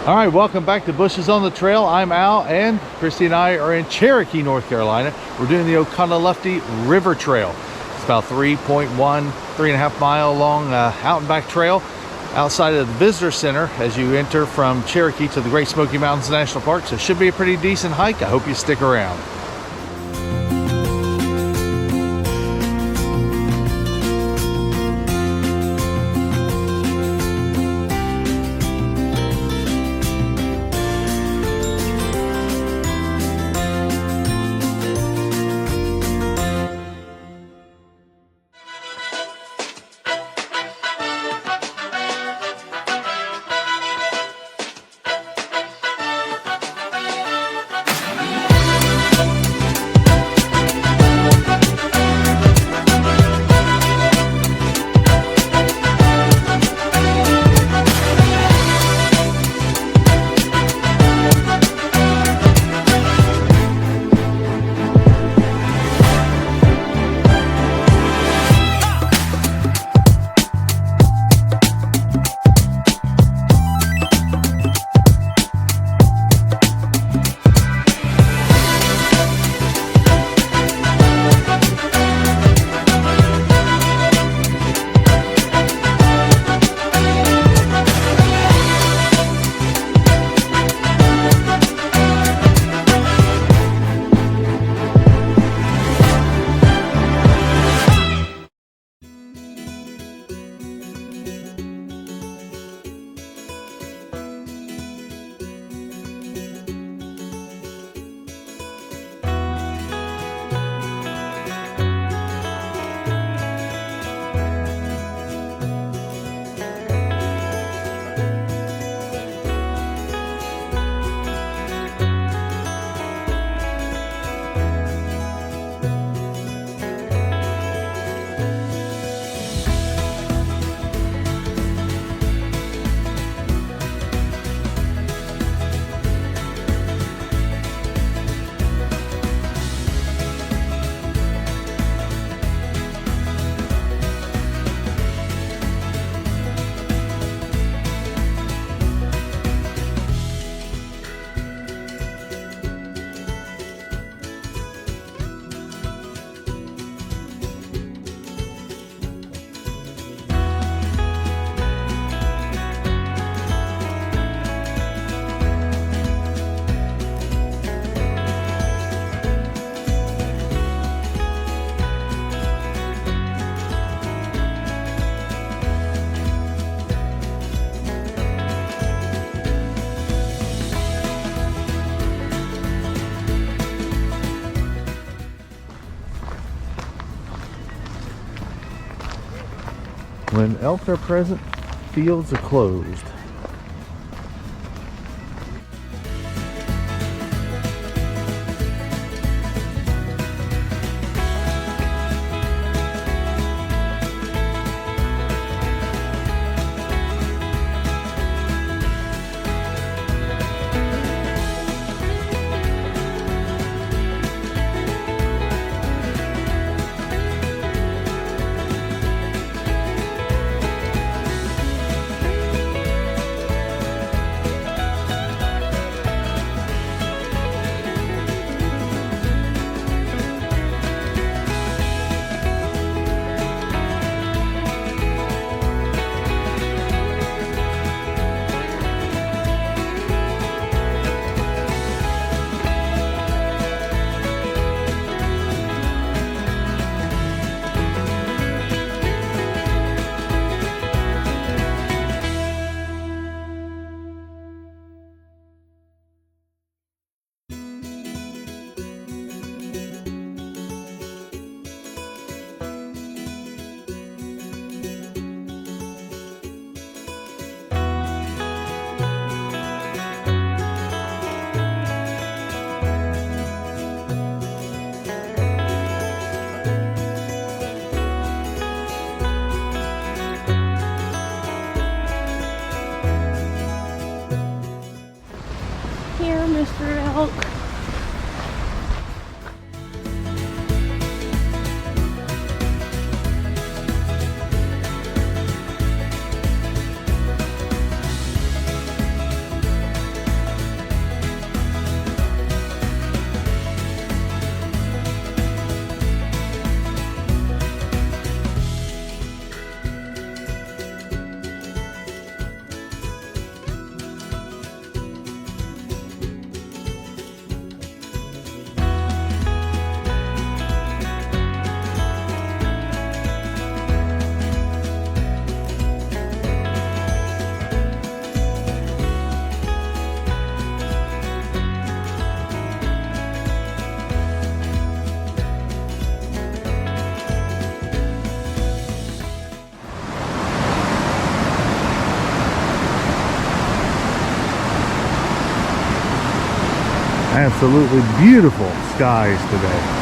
All right, welcome back to Bushes on the Trail. I'm Al, and Christy and I are in Cherokee, North Carolina. We're doing the Oconaluftee River Trail. It's about 3.5 mile long out and back trail outside of the visitor center as you enter from Cherokee to the Great Smoky Mountains National Park. So it should be a pretty decent hike. I hope you stick around. When elk are present, fields are closed. Mr. Elk. Absolutely beautiful skies today.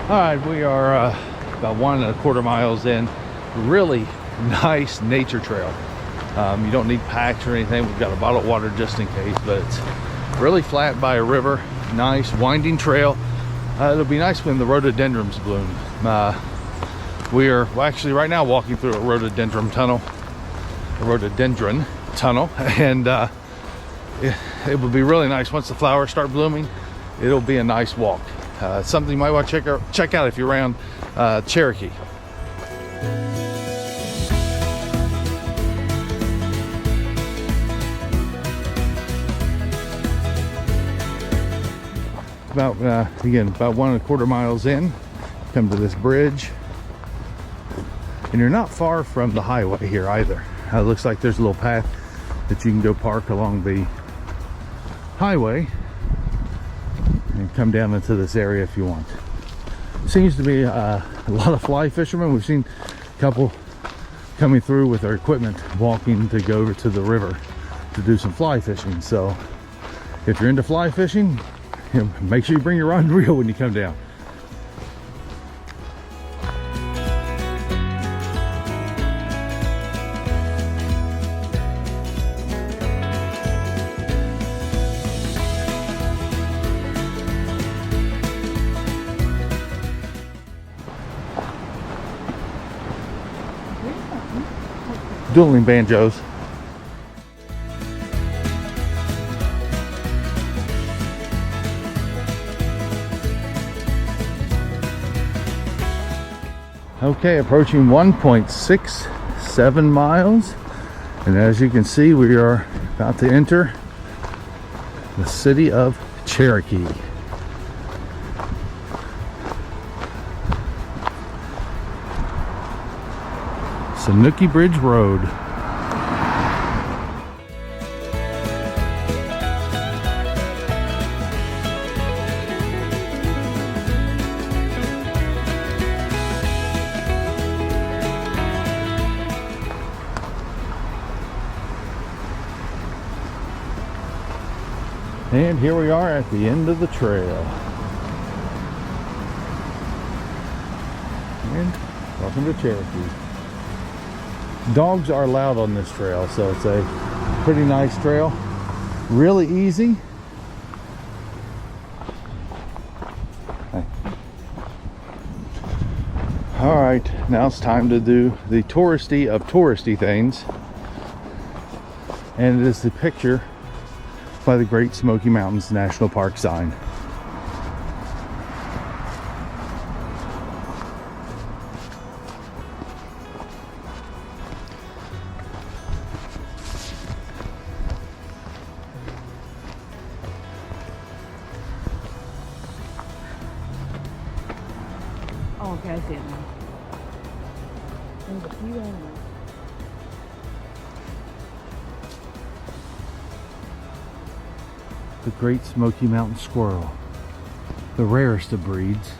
All right, we are about 1.25 miles in. Really nice nature trail. You don't need packs or anything. We've got a bottle of water just in case, but it's really flat by a river. Nice winding trail. It'll be nice when the rhododendrons bloom. We're actually right now walking through a rhododendron tunnel, and it will be really nice once the flowers start blooming. It'll be a nice walk. Something you might want to check out if you're around Cherokee. About again, about 1.25 miles in, come to this bridge, and you're not far from the highway here either. It looks like there's a little path that you can go park along the highway and come down into this area if you want. Seems to be a lot of fly fishermen. We've seen a couple coming through with their equipment, walking to go over to the river to do some fly fishing. So if you're into fly fishing, make sure you bring your rod and reel when you come down. Dueling banjos. Okay, approaching 1.67 miles, and as you can see, we are about to enter the city of Cherokee. Smoky Bridge Road. And here we are at the end of the trail. And welcome to Cherokee. Dogs are allowed on this trail, so it's a pretty nice trail. Really easy. Hey. All right, now it's time to do the touristy of touristy things. And it is the picture by the Great Smoky Mountains National Park sign. Oh, okay, I see it now. There's a few animals. The Great Smoky Mountain squirrel, the rarest of breeds.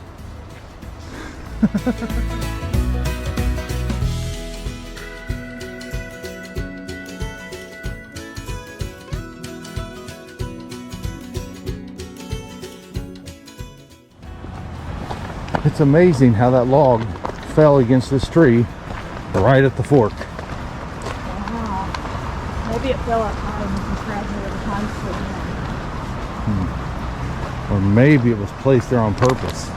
It's amazing how that log fell against this tree right at the fork. Wow. Maybe it fell up high and you can grab it every time. Or maybe it was placed there on purpose.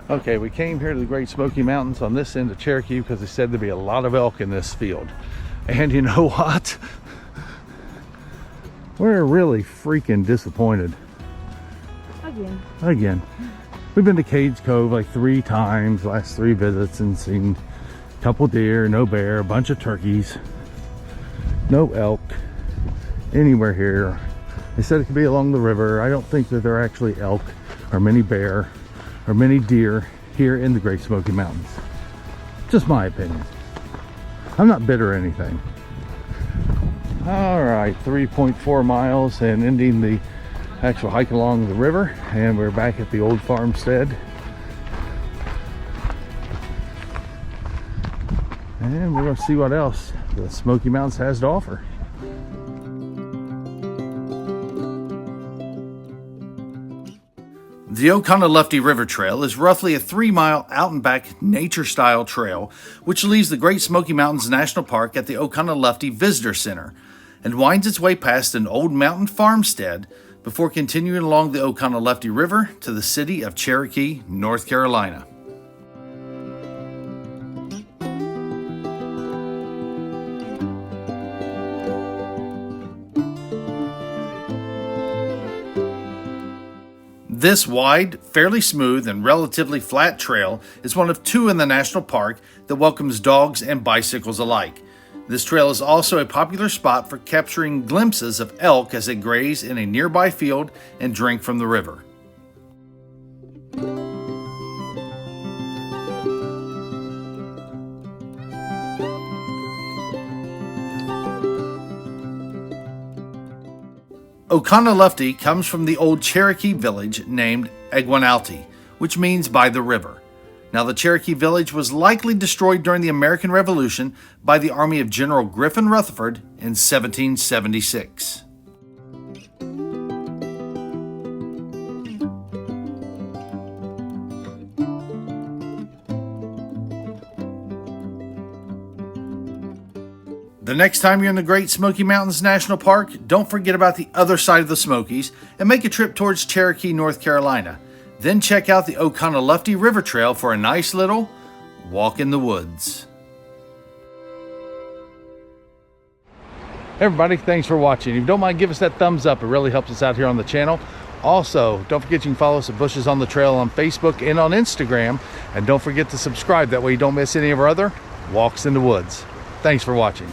Okay, we came here to the Great Smoky Mountains on this end of Cherokee because they said there'd be a lot of elk in this field. And you know what? We're really freaking disappointed. Again. We've been to Cades Cove like 3 times, last 3 visits, and seen a couple deer, no bear, a bunch of turkeys, no elk anywhere here. They said it could be along the river. I don't think that there are actually elk or many bear or many deer here in the Great Smoky Mountains. Just my opinion. I'm not bitter or anything. All right, 3.4 miles and ending the actual hike along the river, and we're back at the old farmstead. And we're gonna see what else the Smoky Mountains has to offer. The Oconaluftee River Trail is roughly a 3-mile out-and-back nature-style trail which leaves the Great Smoky Mountains National Park at the Oconaluftee Visitor Center and winds its way past an old mountain farmstead before continuing along the Oconaluftee River to the city of Cherokee, North Carolina. This wide, fairly smooth, and relatively flat trail is one of 2 in the national park that welcomes dogs and bicycles alike. This trail is also a popular spot for capturing glimpses of elk as they graze in a nearby field and drink from the river. Oconaluftee comes from the old Cherokee village named Oconaluftee, which means by the river. Now, the Cherokee village was likely destroyed during the American Revolution by the army of General Griffin Rutherford in 1776. The next time you're in the Great Smoky Mountains National Park, don't forget about the other side of the Smokies and make a trip towards Cherokee, North Carolina. Then check out the Oconaluftee River Trail for a nice little walk in the woods. Everybody, thanks for watching. If you don't mind, give us that thumbs up. It really helps us out here on the channel. Also, don't forget you can follow us at Bushes on the Trail on Facebook and on Instagram. And don't forget to subscribe. That way you don't miss any of our other walks in the woods. Thanks for watching.